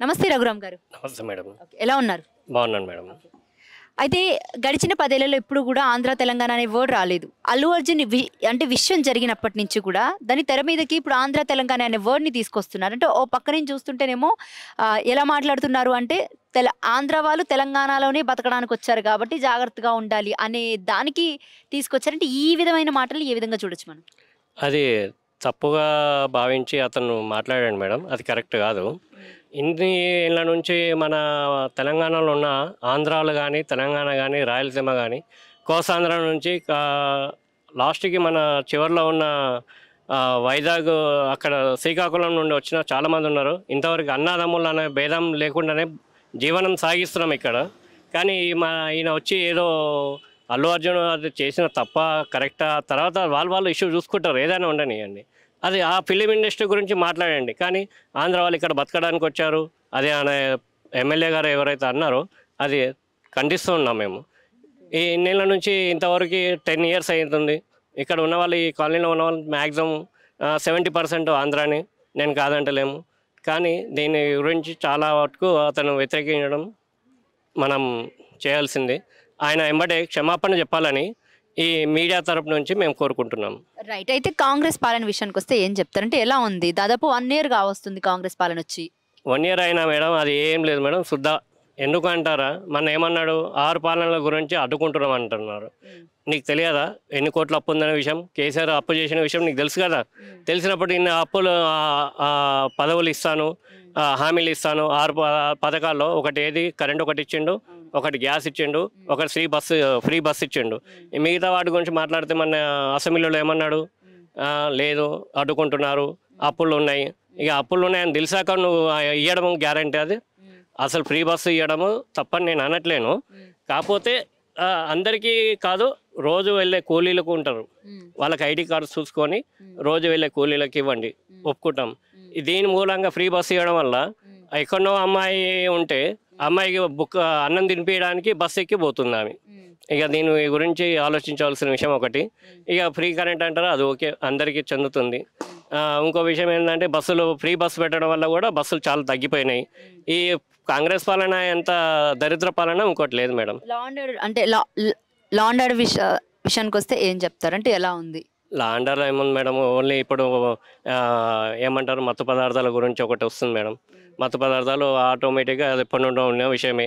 నమస్తే రఘురామ్ గారు. నమస్తే మేడం. ఎలా ఉన్నారు? బాగున్నాను మేడం. అయితే గడిచిన 10 ఏళ్లలో ఎప్పుడు కూడా ఆంధ్ర తెలంగాణ అనే వర్డ్ రాలేదు. అల్లు అర్జున్ అంటే విషయం జరిగినప్పటి నుంచి కూడా దాని తెర మీదకి ఇప్పుడు ఆంధ్ర తెలంగాణ అనే వర్డ్ని తీసుకొస్తున్నారు. అంటే ఓ పక్క నుంచి చూస్తుంటేనేమో ఎలా మాట్లాడుతున్నారు అంటే ఆంధ్ర వాళ్ళు తెలంగాణలోనే బతకడానికి వచ్చారు కాబట్టి జాగ్రత్తగా ఉండాలి అనే దానికి తీసుకొచ్చారంటే ఈ విధమైన మాటలు ఏ విధంగా చూడొచ్చు మనం? అది తప్పుగా భావించి అతను మాట్లాడాడు మేడం. అది కరెక్ట్ కాదు. ఇన్ని ఏళ్ళ నుంచి మన తెలంగాణలో ఉన్న ఆంధ్రాలు కానీ, తెలంగాణ కానీ, రాయలసీమ కానీ, కోస్తాంధ్ర నుంచి లాస్ట్కి మన చివరిలో ఉన్న వైజాగ్, అక్కడ శ్రీకాకుళం నుండి వచ్చిన చాలామంది ఉన్నారు. ఇంతవరకు అన్నదమ్ములు అనే భేదం లేకుండానే జీవనం సాగిస్తున్నాం ఇక్కడ. కానీ ఈయన వచ్చి ఏదో అల్లు అర్జున్ అది చేసిన తప్ప కరెక్టా, తర్వాత వాళ్ళు ఇష్యూ చూసుకుంటారు, ఏదైనా ఉండనియండి. అది ఆ ఫిలిం ఇండస్ట్రీ గురించి మాట్లాడండి. కానీ ఆంధ్ర వాళ్ళు ఇక్కడ బతకడానికి వచ్చారు, అదే అనే ఎమ్మెల్యే గారు ఎవరైతే అన్నారో అది ఖండిస్తూ ఉన్నాం మేము. ఈ నెల నుంచి ఇంతవరకు 10 years అవుతుంది. ఇక్కడ ఉన్న వాళ్ళు, ఈ కాలనీలో ఉన్న వాళ్ళు మ్యాక్సిమం 70% ఆంధ్రాని, నేను కాదంటలేము. కానీ దీని గురించి చాలా వరకు అతను వ్యతిరేకించడం మనం చేయాల్సింది. ఆయన వెంబడే క్షమాపణ చెప్పాలని ఈ మీడియా తరపు నుంచి మేము కోరుకుంటున్నాం. రైట్. అయితే కాంగ్రెస్ పాలన విషయానికి వస్తే ఏం చెప్తారంటే ఎలా ఉంది? దాదాపు 1 year వస్తుంది కాంగ్రెస్ పాలన వచ్చి. 1 year అయినా మేడం, అది ఏం లేదు మేడం, శుద్ధ. ఎందుకు అంటారా, మన ఏమన్నాడు, 6 పాలనల గురించి అడ్డుకుంటున్నాం అంటున్నారు. నీకు తెలియదా ఎన్ని కోట్ల అప్పు ఉందనే విషయం? కేసీఆర్ అప్పు చేసిన విషయం నీకు తెలుసు కదా. తెలిసినప్పుడు ఇన్ని అప్పులు, పదవులు ఇస్తాను, హామీలు ఇస్తాను, 6 పథకాల్లో ఒకటి ఏది, కరెంట్ ఒకటి ఇచ్చిండు, ఒకటి గ్యాస్ ఇచ్చిండు, ఒకటి ఫ్రీ బస్ ఇచ్చిండు. మిగతా వాటి గురించి మాట్లాడితే మన అసెంబ్లీలో ఏమన్నాడు, లేదు అడ్డుకుంటున్నారు, అప్పులు ఉన్నాయి. ఇక అప్పులు ఉన్నాయని తెలిసాక నువ్వు ఇవ్వడము గ్యారంటీ? అది అసలు ఫ్రీ బస్సు ఇవ్వడము తప్పని నేను అనట్లేను. కాకపోతే అందరికీ కాదు, రోజు వెళ్ళే కూలీలకు ఉంటారు, వాళ్ళకి ఐడి కార్డ్స్ చూసుకొని రోజు వెళ్ళే కూలీలకు ఇవ్వండి, ఒప్పుకుంటాం. దీని మూలంగా ఫ్రీ బస్సు ఇవ్వడం వల్ల ఎక్కడో అమ్మాయి ఉంటే అమ్మాయికి అన్నం తినిపించడానికి బస్సు ఎక్కి పోతుంది ఆమె. ఇక దీని గురించి ఆలోచించవలసిన విషయం ఒకటి. ఇక ఫ్రీ కరెంట్ అంటారా, అది ఓకే, అందరికీ చెందుతుంది. ఇంకో విషయం ఏంటంటే ఫ్రీ బస్సు పెట్టడం వల్ల కూడా బస్సులు చాలా తగ్గిపోయినాయి. ఈ కాంగ్రెస్ పాలన ఎంత దరిద్ర పాలన ఇంకోటి లేదు మేడం. లా అండ్ ఆర్డర్ అంటే లా అండ్ ఆర్డర్ విషయానికి వస్తే ఏం చెప్తారంటే ఎలా ఉంది? లా అండ్ ఆర్డర్ ఏముంది మేడం, ఓన్లీ ఇప్పుడు ఏమంటారు, మత్తు పదార్థాల గురించి ఒకటి వస్తుంది మేడం. మత్తు పదార్థాలు ఆటోమేటిక్గా అది ఎప్పటి నుండో ఉన్న విషయమే.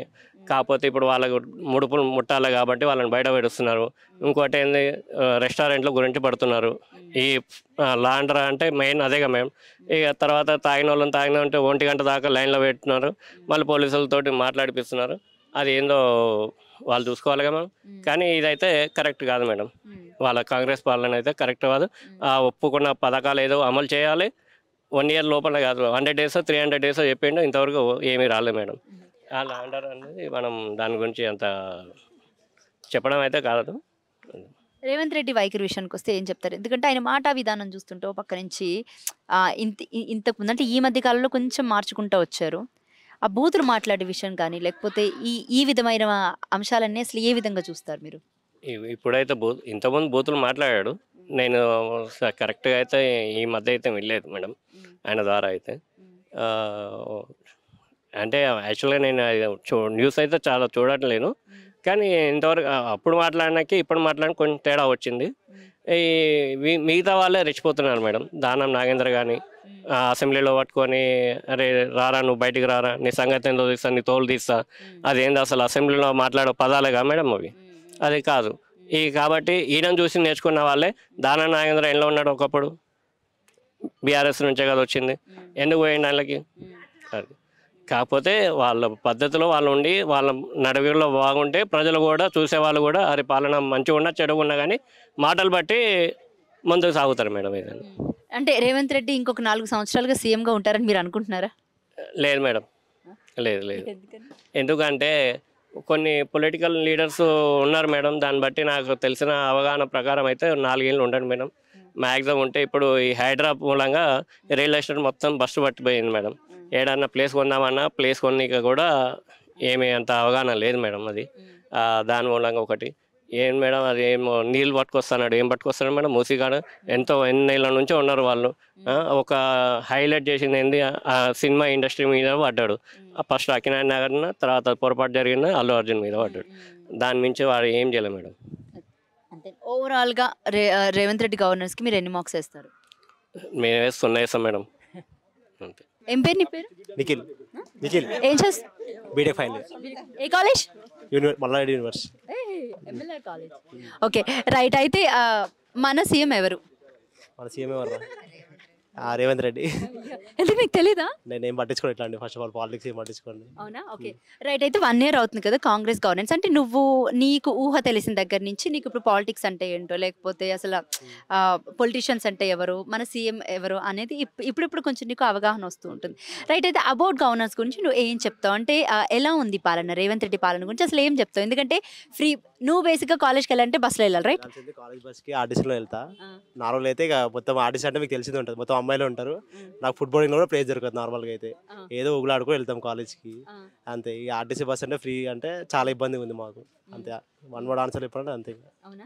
కాకపోతే ఇప్పుడు వాళ్ళకు ముడుపులు ముట్టాలి కాబట్టి వాళ్ళని బయట పెడుస్తున్నారు. ఇంకోటి ఏంది, రెస్టారెంట్ల గురించి పడుతున్నారు. ఈ లా అండ్ ఆర్డర్ అంటే మెయిన్ అదేగా మేము. ఇక తర్వాత తాగిన ఉంటే 1 గంట దాకా లైన్లో పెట్టున్నారు, మళ్ళీ పోలీసులతోటి మాట్లాడిపిస్తున్నారు. అది ఏందో వాళ్ళు చూసుకోవాలిగా మేము. కానీ ఇదైతే కరెక్ట్ కాదు మేడం. వాళ్ళ కాంగ్రెస్ పాలన అయితే కరెక్ట్ కాదు. ఒప్పుకున్న పథకాలు ఏదో అమలు చేయాలి. 1 year లోపల కాదు, 100 days 300 days చెప్పిండు, ఇంతవరకు ఏమీ రాలేదు మేడం. ఆ లా అండ్ ఆర్డర్ అనేది మనం దాని గురించి అంత చెప్పడం అయితే కాదు. రేవంత్ రెడ్డి వైఖరి విషయానికి వస్తే ఏం చెప్తారు? ఎందుకంటే ఆయన మాట విధానం చూస్తుంటే పక్క నుంచి ఇంతకు ముందు అంటే ఈ మధ్య కాలంలో కొంచెం మార్చుకుంటూ వచ్చారు. ఆ బూతులు మాట్లాడే విషయం కానీ లేకపోతే ఈ విధమైన అంశాలన్నీ అసలు ఏ విధంగా చూస్తారు మీరు? ఇప్పుడైతే ఇంతకుముందు బూతులు మాట్లాడాడు. నేను కరెక్ట్గా అయితే ఈ మధ్య అయితే వెళ్ళలేదు మేడం ఆయన ద్వారా అయితే. అంటే యాక్చువల్గా నేను న్యూస్ అయితే చాలా చూడట్లేను. కానీ ఇంతవరకు అప్పుడు మాట్లాడినాకి ఇప్పుడు మాట్లాడిన కొంచెం తేడా వచ్చింది. మిగతా వాళ్ళే రెచ్చిపోతున్నారు మేడం. దానం నాగేంద్ర కానీ అసెంబ్లీలో పట్టుకొని, అరే రారా నువ్వు బయటికి రారా, నీ సంగతి ఏందో తీస్తా, నీ తోలు తీస్తా, అదేంది అసలు అసెంబ్లీలో మాట్లాడే పదాలేగా మేడం అవి? అది కాదు. కాబట్టి ఈయనను చూసి నేర్చుకున్న వాళ్ళే. దానం నాగేంద్ర ఎన్నో ఉన్నాడు ఒకప్పుడు, బీఆర్ఎస్ నుంచే కదా వచ్చింది, ఎందుకు పోయింది వాళ్ళకి? అది కాకపోతే వాళ్ళ పద్ధతిలో వాళ్ళు ఉండి వాళ్ళ నడవడిలో బాగుంటే ప్రజలు కూడా, చూసేవాళ్ళు కూడా అరే పాలన మంచిగా ఉన్నా చెడుగా ఉన్నా కానీ మాటలు బట్టి ముందుకు సాగుతారు మేడం. ఏదైనా అంటే రేవంత్ రెడ్డి ఇంకొక 4 సంవత్సరాలుగా సీఎంగా ఉంటారని మీరు అనుకుంటున్నారా? లేదు మేడం, లేదు. ఎందుకంటే కొన్ని పొలిటికల్ లీడర్స్ ఉన్నారు మేడం. దాన్ని బట్టి నాకు తెలిసిన అవగాహన ప్రకారం అయితే 4 ఏళ్ళు ఉండడు మేడం మ్యాక్సిమం ఉంటే. ఇప్పుడు ఈ హైదరాబాద్ మూలంగా రియల్ ఎస్టేట్ మొత్తం బస్సు పట్టిపోయింది మేడం. ఏడన్నా ప్లేస్ కొందామన్నా ప్లేస్ కొనిక కూడా ఏమీ అంత అవగాహన లేదు మేడం. అది దాని మూలంగా ఒకటి. ఏం మేడం అది ఏమో నీళ్ళు పట్టుకొస్తున్నాడు, ఏం పట్టుకొస్తాడు మేడం మూసిగాడు. ఎన్ని నెలల నుంచో ఉన్నారు వాళ్ళు. ఒక హైలైట్ చేసింది ఏంది, ఆ సినిమా ఇండస్ట్రీ మీద పడ్డాడు. ఫస్ట్ అకినాయ్ నగర్, తర్వాత పొరపాటు జరిగింది అల్లు అర్జున్ మీద పడ్డాడు. దాని మించి వాడు ఏం చేయలేదు మేడం. అంతే ఓవరాల్గా రేవంత్ రెడ్డి గవర్నెన్స్కి మీరు ఎన్ని మార్క్స్ వేస్తారు? మేము వేస్తాం మేడం అంతే. ఏం పేరు నీ పేరు? నిఖిల్. నిఖిల్ ఏం చేస్తా? బీటెక్ ఫైనల్ ఏ college? Malla Reddy university. MLR college. Okay right. అయితే మన సీఎం ఎవరు? మన సీఎం ఎవరు? రేవంత్ రెడ్డి. ఎందుకు మీకు తెలీదా? నేనేం పట్టించుకోండి ఇట్లాంటి, ఫస్ట్ ఆఫ్ ఆల్ పాలిటిక్స్ ఏం పట్టించుకోండి. అవునా? Okay right. అయితే 1 year అవుతుంది కదా కాంగ్రెస్ గవర్నెన్స్. అంటే నీకు ఊహ తెలిసిన దగ్గర నుంచి నీకు ఇప్పుడు పాలిటిక్స్ అంటే ఏంటో, లేకపోతే అసలు పొలిటీషియన్స్ అంటే ఎవరు, మన సీఎం ఎవరు అనేది ఇప్పుడు కొంచెం నీకు అవగాహన వస్తూ ఉంటుంది. రైట్. అయితే అబౌట్ గవర్నెన్స్ గురించి నువ్వు ఏం చెప్తావు? అంటే ఎలా ఉంది పాలన, రేవంత్ రెడ్డి పాలన గురించి అసలు ఏం చెప్తావు? ఎందుకంటే ఫ్రీ, నువ్వు బేసిక్గా కాలేజ్కి వెళ్ళాలంటే బస్సులో వెళ్ళాలి, రైట్? కాలేజ్ బస్కి ఆర్టీసీలో వెళ్తా. నార్మల్ అయితే ఇక మొత్తం ఆర్టీసీ అంటే మీకు తెలిసింది ఉంటుంది, మొత్తం అమ్మాయిలు ఉంటారు. నాకు ఫుట్బాల్ కూడా ప్లేస్ దొరకదు నార్మల్గా అయితే. ఏదో ఊగులాడుకో వెళ్తాం కాలేజ్కి అంతే. ఈ ఆర్టీసీ బస్ అంటే ఫ్రీ అంటే చాలా ఇబ్బంది ఉంది మాకు అంతే. 1 word ఆన్సర్ చెప్పాలంటే అంతే. అవునా?